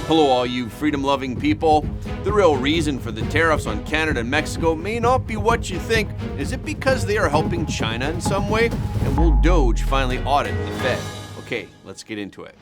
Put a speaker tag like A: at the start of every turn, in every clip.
A: Hello, all you freedom-loving people. The real reason for the tariffs on Canada and Mexico may not be what you think. Is it because they are helping China in some way? And will DOGE finally audit the Fed? Okay, let's get into it.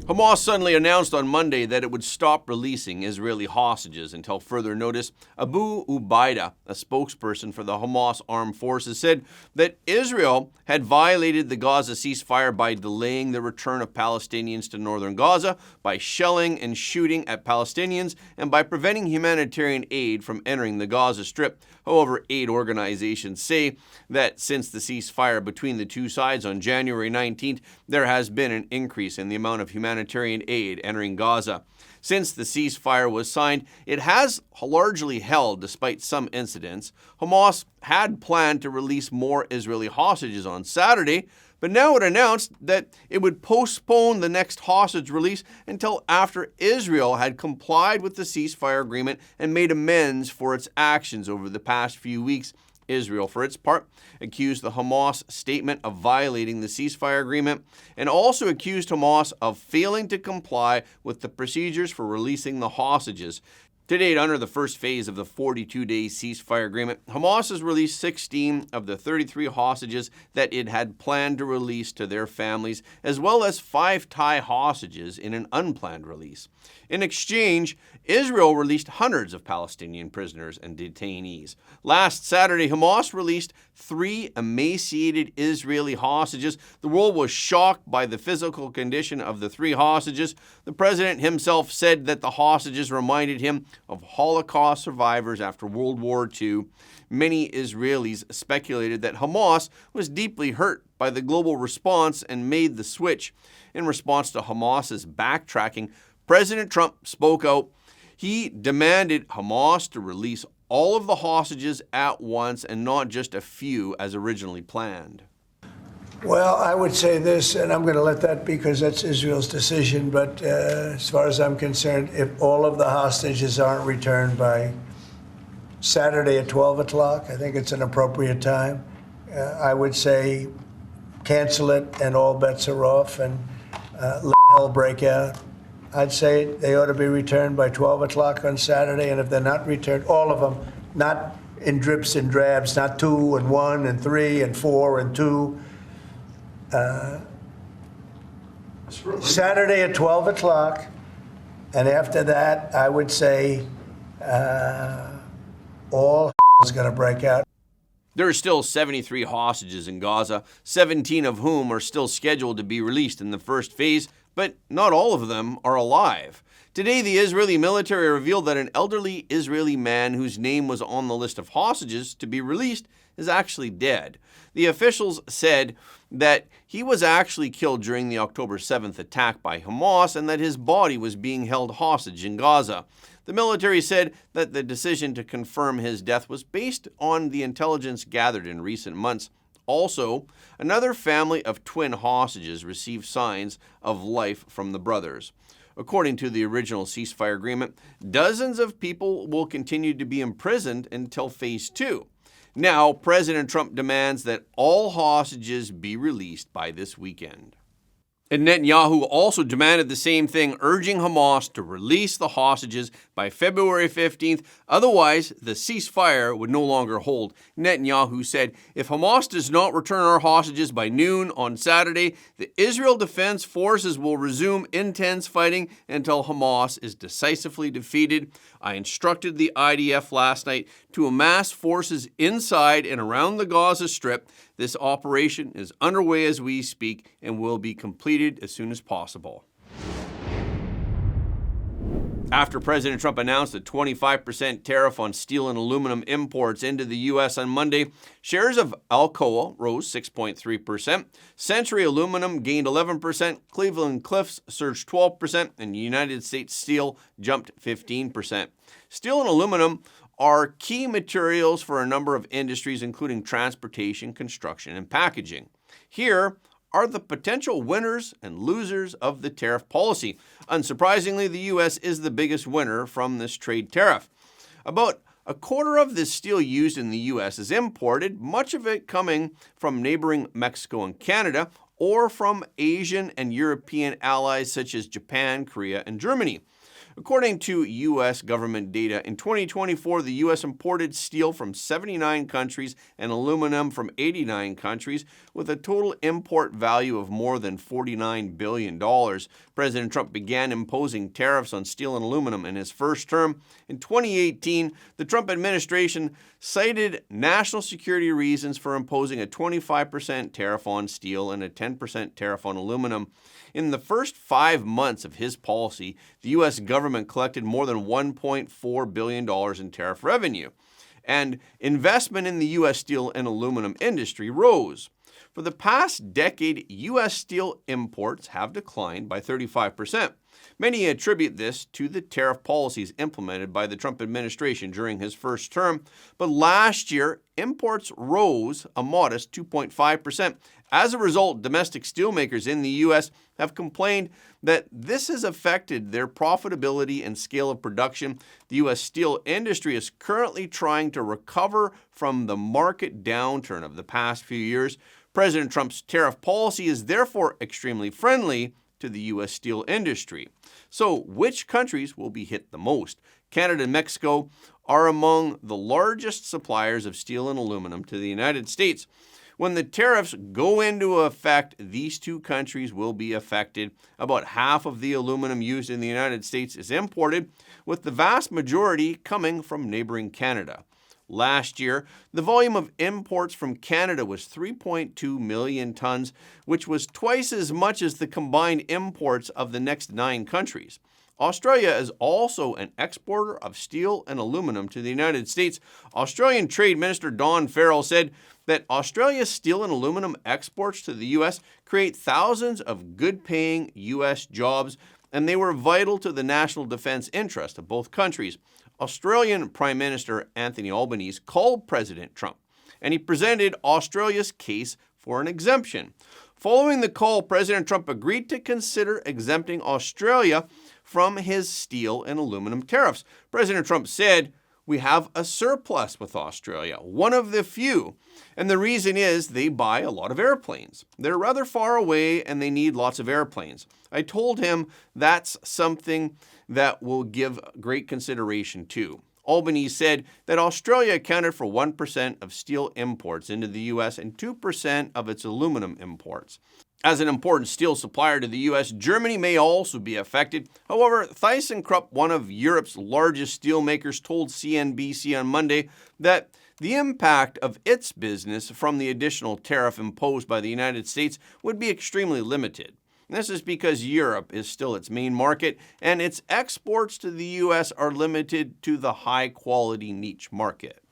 A: Hamas suddenly announced on Monday that it would stop releasing Israeli hostages until further notice. Abu Ubaida, a spokesperson for the Hamas armed forces, said that Israel had violated the Gaza ceasefire by delaying the return of Palestinians to northern Gaza, by shelling and shooting at Palestinians, and by preventing humanitarian aid from entering the Gaza Strip. However, aid organizations say that since the ceasefire between the two sides on January 19th, there has been an increase in the amount of humanitarian aid entering Gaza. Since the ceasefire was signed, it has largely held despite some incidents. Hamas had planned to release more Israeli hostages on Saturday, but now it announced that it would postpone the next hostage release until after Israel had complied with the ceasefire agreement and made amends for its actions over the past few weeks. Israel, for its part, accused the Hamas statement of violating the ceasefire agreement and also accused Hamas of failing to comply with the procedures for releasing the hostages. To date, under the first phase of the 42-day ceasefire agreement, Hamas has released 16 of the 33 hostages that it had planned to release to their families, as well as 5 Thai hostages in an unplanned release. In exchange, Israel released hundreds of Palestinian prisoners and detainees. Last Saturday, Hamas released 3 emaciated Israeli hostages. The world was shocked by the physical condition of the 3 hostages. The president himself said that the hostages reminded him of Holocaust survivors after World War II. Many Israelis speculated that Hamas was deeply hurt by the global response and made the switch. In response to Hamas's backtracking, President Trump spoke out. He demanded Hamas to release all of the hostages at once and not just a few as originally planned.
B: Well, I would say this, and I'm going to let that because that's Israel's decision, but as far as I'm concerned, if all of the hostages aren't returned by Saturday at 12 o'clock, I think it's an appropriate time. I would say cancel it and all bets are off and let hell break out. I'd say they ought to be returned by 12 o'clock on Saturday, and if they're not returned, all of them, not in drips and drabs, not 2 and 1 and 3 and 4 and 2. Saturday at 12 o'clock, and after that, I would say all is going to break out.
A: There are still 73 hostages in Gaza, 17 of whom are still scheduled to be released in the first phase, but not all of them are alive. Today, the Israeli military revealed that an elderly Israeli man whose name was on the list of hostages to be released is actually dead. The officials said that he was actually killed during the October 7th attack by Hamas and that his body was being held hostage in Gaza. The military said that the decision to confirm his death was based on the intelligence gathered in recent months. Also, another family of twin hostages received signs of life from the brothers. According to the original ceasefire agreement, dozens of people will continue to be imprisoned until phase 2. Now, President Trump demands that all hostages be released by this weekend. And Netanyahu also demanded the same thing, urging Hamas to release the hostages by February 15th. Otherwise, the ceasefire would no longer hold. Netanyahu said, if Hamas does not return our hostages by noon on Saturday, the Israel Defense Forces will resume intense fighting until Hamas is decisively defeated. I instructed the IDF last night to amass forces inside and around the Gaza Strip. This operation is underway as we speak and will be completed as soon as possible. After President Trump announced a 25% tariff on steel and aluminum imports into the U.S. on Monday, shares of Alcoa rose 6.3%, Century Aluminum gained 11%, Cleveland Cliffs surged 12%, and United States Steel jumped 15%. Steel and aluminum are key materials for a number of industries, including transportation, construction, and packaging. Here are the potential winners and losers of the tariff policy. Unsurprisingly, the U.S. is the biggest winner from this trade tariff. About a quarter of the steel used in the U.S. is imported, much of it coming from neighboring Mexico and Canada. or from Asian and European allies such as Japan, Korea, and Germany. According to U.S. government data, in 2024, the U.S. imported steel from 79 countries and aluminum from 89 countries, with a total import value of more than $49 billion. President Trump began imposing tariffs on steel and aluminum in his first term. In 2018, the Trump administration cited national security reasons for imposing a 25% tariff on steel and a 10% tariff on aluminum. In the first 5 months of his policy, the U.S. government collected more than $1.4 billion in tariff revenue, and investment in the U.S. steel and aluminum industry rose. For the past decade, U.S. steel imports have declined by 35%. Many attribute this to the tariff policies implemented by the Trump administration during his first term, but last year, imports rose a modest 2.5%. As a result, domestic steelmakers in the U.S. have complained that this has affected their profitability and scale of production. The U.S. steel industry is currently trying to recover from the market downturn of the past few years. President Trump's tariff policy is therefore extremely friendly to the U.S. steel industry. So, which countries will be hit the most? Canada and Mexico are among the largest suppliers of steel and aluminum to the United States. When the tariffs go into effect, these two countries will be affected. About half of the aluminum used in the United States is imported, with the vast majority coming from neighboring Canada. Last year, the volume of imports from Canada was 3.2 million tons, which was twice as much as the combined imports of the next 9 countries. Australia is also an exporter of steel and aluminum to the United States. Australian Trade Minister Don Farrell said that Australia's steel and aluminum exports to the U.S. create thousands of good-paying U.S. jobs, and they were vital to the national defense interest of both countries. Australian Prime Minister Anthony Albanese called President Trump, and he presented Australia's case for an exemption. Following the call, President Trump agreed to consider exempting Australia from his steel and aluminum tariffs. President Trump said, "We have a surplus with Australia, one of the few. And the reason is they buy a lot of airplanes. They're rather far away and they need lots of airplanes. I told him that's something that will give great consideration to." Albanese said that Australia accounted for 1% of steel imports into the U.S. and 2% of its aluminum imports. As an important steel supplier to the U.S., Germany may also be affected. However, ThyssenKrupp, one of Europe's largest steelmakers, told CNBC on Monday that the impact of its business from the additional tariff imposed by the United States would be extremely limited. This is because Europe is still its main market, and its exports to the U.S. are limited to the high-quality niche market.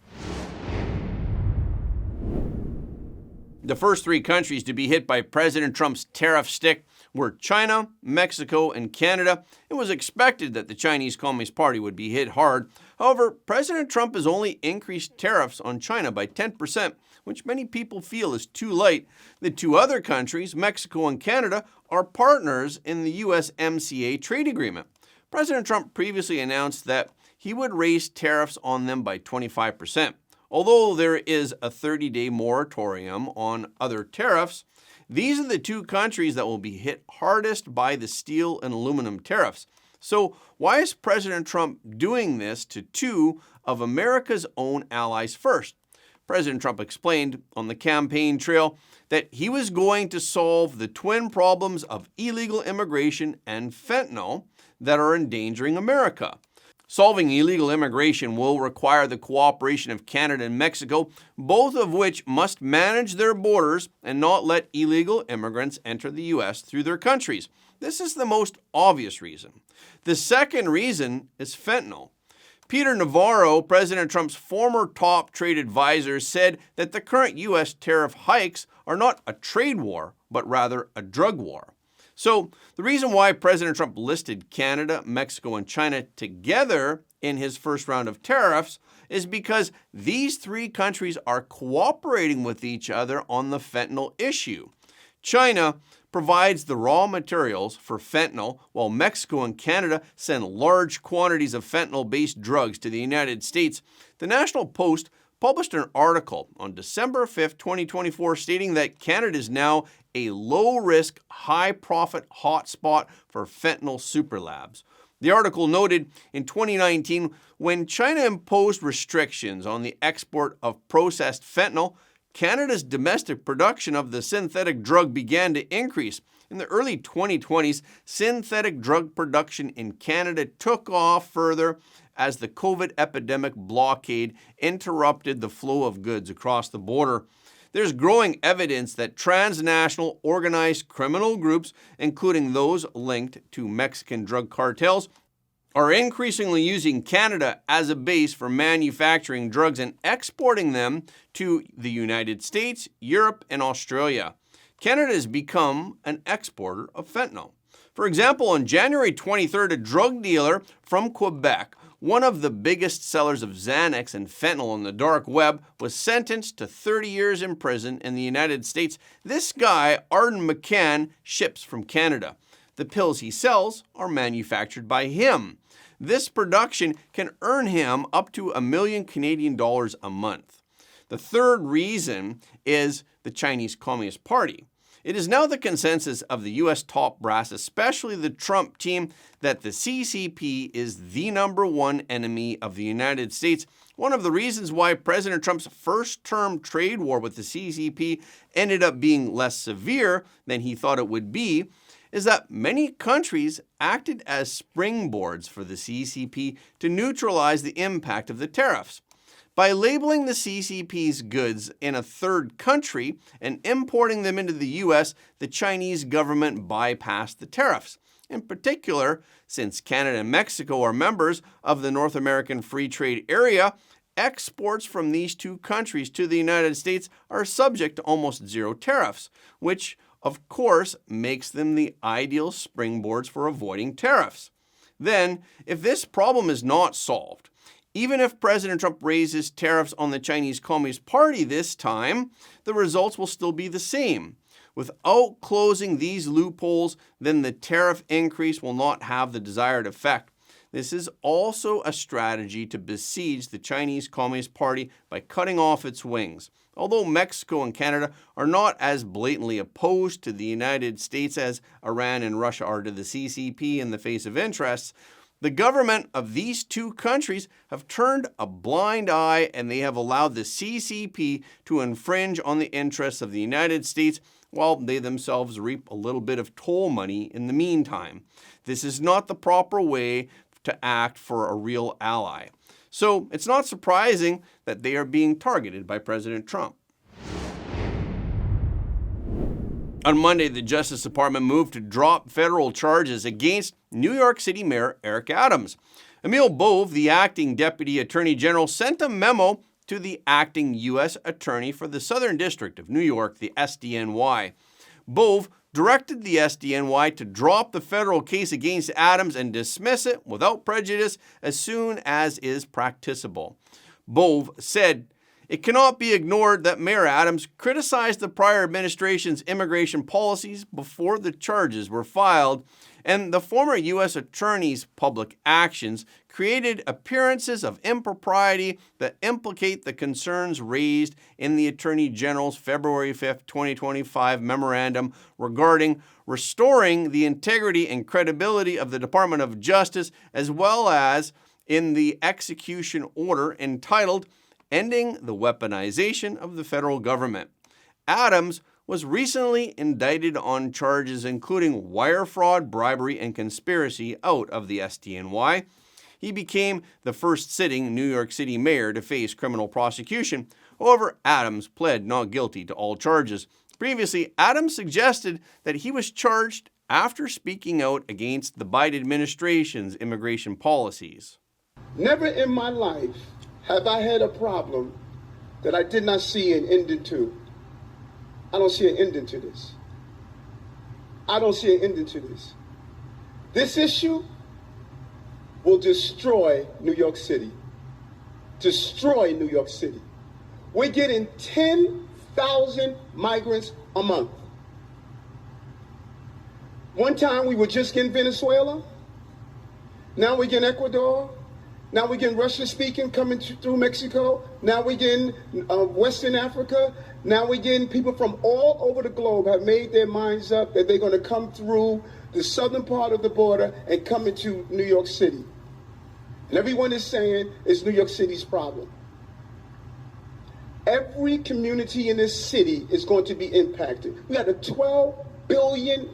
A: The first 3 countries to be hit by President Trump's tariff stick were China, Mexico, and Canada. It was expected that the Chinese Communist Party would be hit hard. However, President Trump has only increased tariffs on China by 10%, which many people feel is too light. The 2 other countries, Mexico and Canada, are partners in the USMCA trade agreement. President Trump previously announced that he would raise tariffs on them by 25%. Although there is a 30-day moratorium on other tariffs, these are the 2 countries that will be hit hardest by the steel and aluminum tariffs. So why is President Trump doing this to 2 of America's own allies first? President Trump explained on the campaign trail that he was going to solve the twin problems of illegal immigration and fentanyl that are endangering America. Solving illegal immigration will require the cooperation of Canada and Mexico, both of which must manage their borders and not let illegal immigrants enter the U.S. through their countries. This is the most obvious reason. The second reason is fentanyl. Peter Navarro, President Trump's former top trade advisor, said that the current U.S. tariff hikes are not a trade war, but rather a drug war. So the reason why President Trump listed Canada, Mexico, and China together in his first round of tariffs is because these 3 countries are cooperating with each other on the fentanyl issue. China provides the raw materials for fentanyl, while Mexico and Canada send large quantities of fentanyl-based drugs to the United States. The National Post published an article on December 5th, 2024, stating that Canada is now a low-risk, high-profit hotspot for fentanyl superlabs. The article noted in 2019, when China imposed restrictions on the export of processed fentanyl, Canada's domestic production of the synthetic drug began to increase. In the early 2020s, synthetic drug production in Canada took off further as the COVID epidemic blockade interrupted the flow of goods across the border. There's growing evidence that transnational organized criminal groups, including those linked to Mexican drug cartels, are increasingly using Canada as a base for manufacturing drugs and exporting them to the United States, Europe, and Australia. Canada has become an exporter of fentanyl. For example, on January 23rd, a drug dealer from Quebec, one of the biggest sellers of Xanax and fentanyl on the dark web, was sentenced to 30 years in prison in the United States. This guy, Arden McCann, ships from Canada. The pills he sells are manufactured by him. This production can earn him up to $1 million Canadian a month. The third reason is the Chinese Communist Party. It is now the consensus of the U.S. top brass, especially the Trump team, that the CCP is the #1 enemy of the United States. One of the reasons why President Trump's first-term trade war with the CCP ended up being less severe than he thought it would be is that many countries acted as springboards for the CCP to neutralize the impact of the tariffs. By labeling the CCP's goods in a third country and importing them into the U.S., the Chinese government bypassed the tariffs. In particular, since Canada and Mexico are members of the North American Free Trade Area, exports from these two countries to the United States are subject to almost zero tariffs, which of course makes them the ideal springboards for avoiding tariffs. Then, if this problem is not solved, even if President Trump raises tariffs on the Chinese Communist Party this time, the results will still be the same. Without closing these loopholes, then the tariff increase will not have the desired effect. This is also a strategy to besiege the Chinese Communist Party by cutting off its wings. Although Mexico and Canada are not as blatantly opposed to the United States as Iran and Russia are to the CCP in the face of interests, the government of these two countries have turned a blind eye and they have allowed the CCP to infringe on the interests of the United States while they themselves reap a little bit of toll money in the meantime. This is not the proper way to act for a real ally. So it's not surprising that they are being targeted by President Trump. On Monday, the Justice Department moved to drop federal charges against New York City Mayor Eric Adams. Emil Bove, the acting Deputy Attorney General, sent a memo to the acting U.S. Attorney for the Southern District of New York, the SDNY. Bove directed the SDNY to drop the federal case against Adams and dismiss it without prejudice as soon as is practicable. Bove said, "It cannot be ignored that Mayor Adams criticized the prior administration's immigration policies before the charges were filed, and the former U.S. Attorney's public actions created appearances of impropriety that implicate the concerns raised in the Attorney General's February 5, 2025 memorandum regarding restoring the integrity and credibility of the Department of Justice, as well as in the execution order entitled Ending the Weaponization of the Federal Government." Adams was recently indicted on charges including wire fraud, bribery, and conspiracy out of the SDNY. He became the first sitting New York City mayor to face criminal prosecution. However, Adams pled not guilty to all charges. Previously, Adams suggested that he was charged after speaking out against the Biden administration's immigration policies.
C: Never in my life have I had a problem that I did not see an ending to. I don't see an ending to this. I don't see an ending to this. This issue will destroy New York City. Destroy New York City. We're getting 10,000 migrants a month. One time we were just getting Venezuela. Now we're getting Ecuador. Now we're getting Russian speaking coming through Mexico. Now we're getting Western Africa. Now we're getting people from all over the globe have made their minds up that they're going to come through the southern part of the border and come into New York City. And everyone is saying it's New York City's problem. Every community in this city is going to be impacted. We got a $12 billion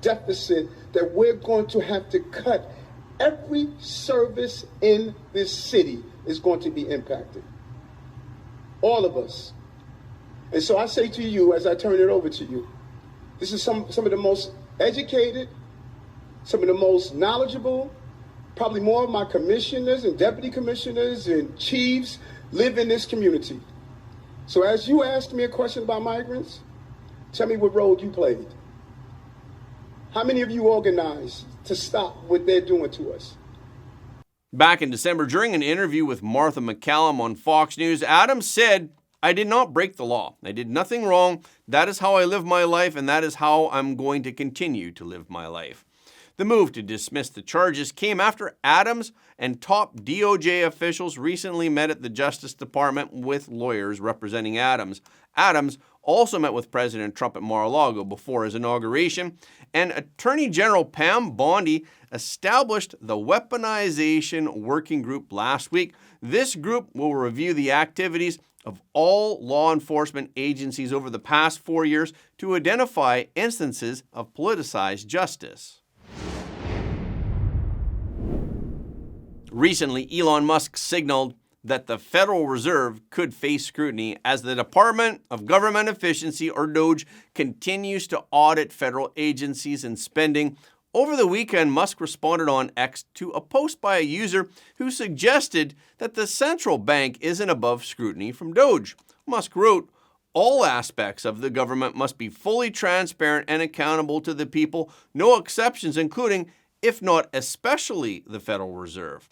C: deficit that we're going to have to cut. Every service in this city is going to be impacted. All of us. And so I say to you, as I turn it over to you, this is some of the most educated, some of the most knowledgeable, probably more of my commissioners and deputy commissioners and chiefs live in this community. So as you asked me a question about migrants, tell me what role you played. How many of you organized to stop what they're doing to us?
A: Back in December, during an interview with Martha McCallum on Fox News, Adams said, "I did not break the law. I did nothing wrong. That is how I live my life, and that is how I'm going to continue to live my life." The move to dismiss the charges came after Adams and top DOJ officials recently met at the Justice Department with lawyers representing Adams. Adams also met with President Trump at Mar-a-Lago before his inauguration, and Attorney General Pam Bondi established the Weaponization Working Group last week. This group will review the activities of all law enforcement agencies over the past 4 years to identify instances of politicized justice. Recently, Elon Musk signaled that the Federal Reserve could face scrutiny as the Department of Government Efficiency, or DOGE, continues to audit federal agencies and spending. Over the weekend, Musk responded on X to a post by a user who suggested that the central bank isn't above scrutiny from DOGE. Musk wrote, "All aspects of the government must be fully transparent and accountable to the people, no exceptions, including, if not especially, the Federal Reserve."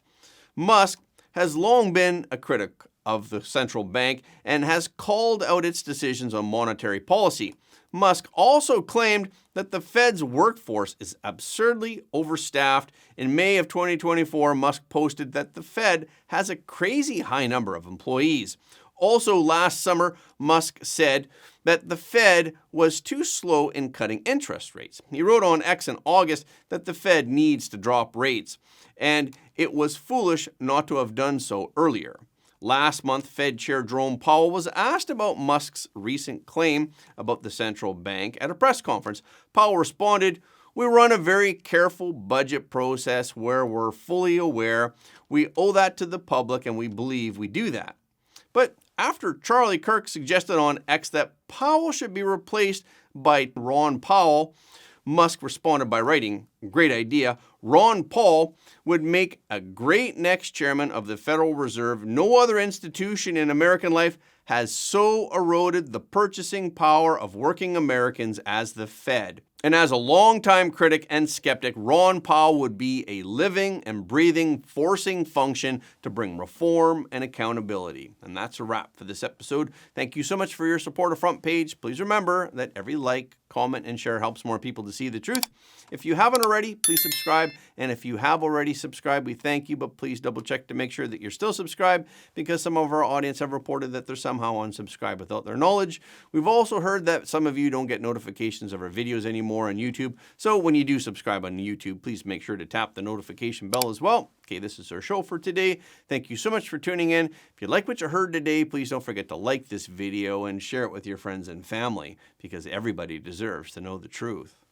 A: Musk has long been a critic of the central bank and has called out its decisions on monetary policy. Musk also claimed that the Fed's workforce is absurdly overstaffed. In May of 2024, Musk posted that the Fed has a crazy high number of employees. Also last summer, Musk said that the Fed was too slow in cutting interest rates. He wrote on X in August that the Fed needs to drop rates, and it was foolish not to have done so earlier. Last month, Fed Chair Jerome Powell was asked about Musk's recent claim about the central bank at a press conference. Powell responded, "We run a very careful budget process where we're fully aware. We owe that to the public, and we believe we do that." But after Charlie Kirk suggested on X that Powell should be replaced by Ron Paul, Musk responded by writing, "Great idea. Ron Paul would make a great next chairman of the Federal Reserve. No other institution in American life has so eroded the purchasing power of working Americans as the Fed." And as a longtime critic and skeptic, Ron Paul would be a living and breathing forcing function to bring reform and accountability. And that's a wrap for this episode. Thank you so much for your support of Front Page. Please remember that every like, comment, and share helps more people to see the truth. If you haven't already, please subscribe. And if you have already subscribed, we thank you, but please double check to make sure that you're still subscribed, because some of our audience have reported that they're somehow unsubscribed without their knowledge. We've also heard that some of you don't get notifications of our videos anymore on YouTube. So when you do subscribe on YouTube, please make sure to tap the notification bell as well. Okay, this is our show for today. Thank you so much for tuning in. If you like what you heard today, please don't forget to like this video and share it with your friends and family, because everybody deserves to know the truth.